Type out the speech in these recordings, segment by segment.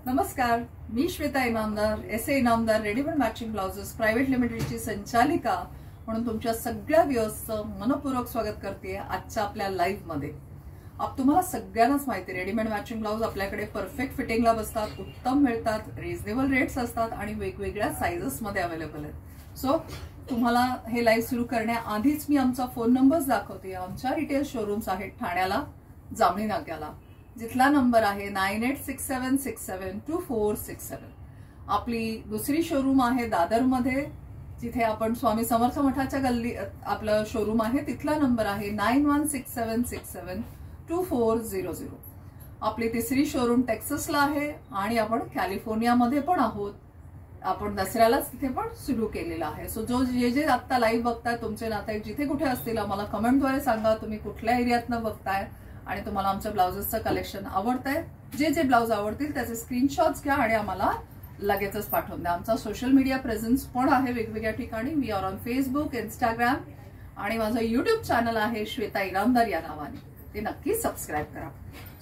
नमस्कार, मी Shweta Inamdar, SA Inamdar readymade matching blouses private लिमिटेडची संचालिका म्हणून तुमच्या सगळ्या व्ह्युअर्सचं मनपूर्वक स्वागत करते आजच्या आपल्या लाईव्ह मध्ये। तुम्हाला सगळ्यांनाच माहिती आहे रेडीमेड मॅचिंग ब्लाउज आपल्याकडे परफेक्ट फिटिंगला बसतात, उत्तम मिळतात, रिजनेबल रेट्स असतात आणि वेगवेगळ्या साइजेस मध्ये अवेलेबल आहेत। सो तुम्हाला हे लाईव्ह सुरू करण्याआधीच मी आमचा फोन नंबर दाखवते। आमच्या रिटेल शोरूम्स आहेत ठाण्याला, जामणी नाक्याला, जिथला नंबर आहे 9867672467। आपली दुसरी शोरूम आहे दादर मध्ये, जिथे आपण स्वामी समर्थ मठाच्या गल्ली आपलं शोरूम आहे, तिथला नंबर आहे 9167672400। आपली तिसरी शोरूम टेक्सासला आहे आणि आपण कॅलिफोर्नियामध्ये पण आहोत। आपण दसऱ्यालाच तिथे पण सुरू केलेला आहे। सो जे आता लाईव्ह बघताय तुमचे नातेवाईक जिथे कुठे असतील आम्हाला कमेंटद्वारे सांगा तुम्ही कुठल्या एरियातनं बघताय आणि तुम्हाला आमच्या ब्लाउजेसचं कलेक्शन आवडतंय। जे ब्लाउज आवडतील त्याचे स्क्रीनशॉट्स घ्या आणि आम्हाला लगेचच पाठवून द्या। आमचा सोशल मीडिया प्रेझेन्स पण आहे वेगवेगळ्या ठिकाणी। We are on Facebook, Instagram आणि माझं युट्यूब चॅनल आहे श्वेता इनामदार या नावाने, ते नक्की सबस्क्राईब करा।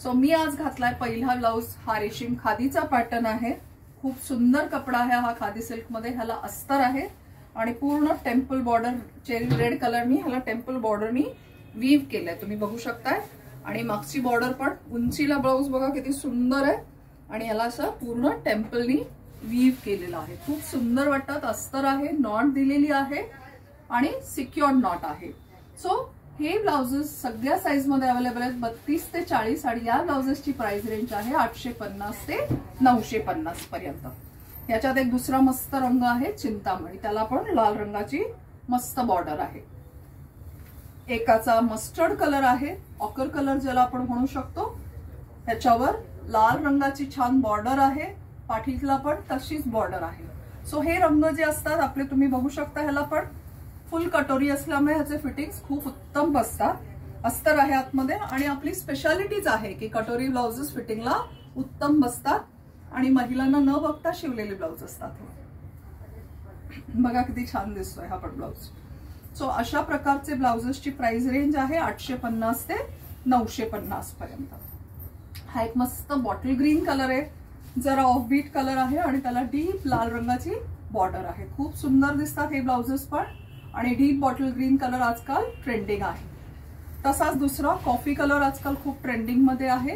सो मी आज घातलाय पहिला ब्लाउज, हा रेशीम खादीचा पॅटर्न आहे। खूप सुंदर कपडा आहे हा खादी सिल्क मध्ये। ह्याला अस्तर आहे आणि पूर्ण टेम्पल बॉर्डर, चेरी रेड कलरनी ह्याला टेम्पल बॉर्डरनी वीव केलंय, तुम्ही बघू शकताय। आणि मागची बॉर्डर पण उंचीला ब्लाउज बघा किती सुंदर आहे आणि ह्याला असं पूर्ण टेम्पलनी वीव केलेलं आहे। खूप सुंदर वाटतात। अस्तर आहे, नॉट दिलेली आहे आणि सिक्युअर्ड नॉट आहे। सो हे ब्लाउजेस सगळ्या साईज मध्ये अवेलेबल आहेत, 32 ते 40 आणि या ब्लाउजेसची प्राइस रेंज आहे 850 ते 950 पर्यंत। याच्यात एक दुसरा मस्त रंग आहे चिंतामणी, त्याला पण लाल रंगाची मस्त बॉर्डर आहे। एकाचा मस्टर्ड कलर आहे, ऑकर कलर ज्याला आपण म्हणू शकतो, ह्याच्यावर लाल रंगाची छान बॉर्डर आहे, पाठीला पण तशीच बॉर्डर आहे। सो हे रंग जे असतात आपले तुम्ही बघू शकता, ह्याला पण फुल कटोरी असल्यामुळे ह्याचे फिटिंग्स खूप उत्तम बसतात। अस्तर आहे आतमध्ये आणि आपली स्पेशालिटीज आहे की कटोरी ब्लाउजेस फिटिंगला उत्तम बसतात आणि महिलांना न बघता शिवलेले ब्लाउज असतात। बघा किती छान दिसतोय हा पण ब्लाउज। सो अशा प्रकारचे ब्लाउजेसची प्राइस रेंज आहे 850 ते 950 पर्यंत। हा एक मस्त बॉटल ग्रीन कलर आहे, जरा ऑफ बीट कलर आहे आणि त्याला डीप लाल रंगाची बॉर्डर आहे। खूप सुंदर दिसतात हे ब्लाउजेस पण आणि डीप बॉटल ग्रीन कलर आजकाल ट्रेंडिंग आहे। तसाच दुसरा कॉफी कलर आजकाल खूप ट्रेंडिंग मध्ये आहे।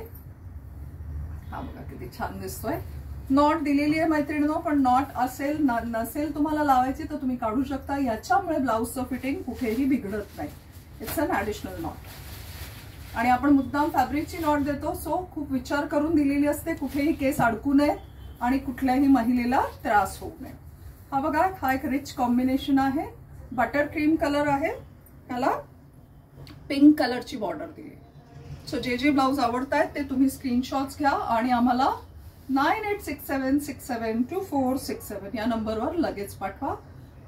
हा बघा किती छान दिसतोय। नॉट दिलेली आहे मैत्रिणींनो, पण नॉट असेल नसेल तुम्हाला लावायची तर तुम्ही काढू शकता। याच्यामुळे ब्लाउजचं फिटिंग कुठेही बिघडत नाही। इट्स अन ऍडिशनल नॉट आणि आपण मुद्दाम फॅब्रिकची नॉट देतो, सो खूप विचार करून दिलेली असते, कुठेही केस अडकू नये आणि कुठल्याही महिलेला त्रास होऊ नये। हा बघा, हा एक रिच कॉम्बिनेशन आहे, बटर क्रीम कलर आहे, त्याला पिंक कलरची बॉर्डर दिली। सो जे ब्लाउज आवडतायत ते तुम्ही स्क्रीनशॉट्स घ्या आणि आम्हाला 9867672467 या नंबरवर लगेच पाठवा।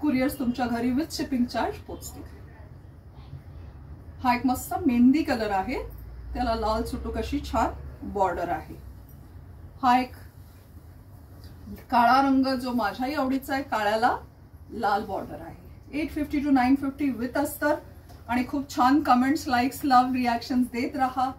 कुरिअर्स तुमच्या घरी विथ शिपिंग चार्ज पोहोचतील। हा एक मस्त मेहंदी कलर आहे, त्याला लाल सुटूक अशी छान बॉर्डर आहे। हा एक काळा रंग जो माझ्याही आवडीचा आहे, काळ्याला लाल बॉर्डर आहे। 850 to 950 विथ अस्तर आणि खूप छान कमेंट्स, लाईक्स, लव्ह, रिॲक्शन्स देत रहा।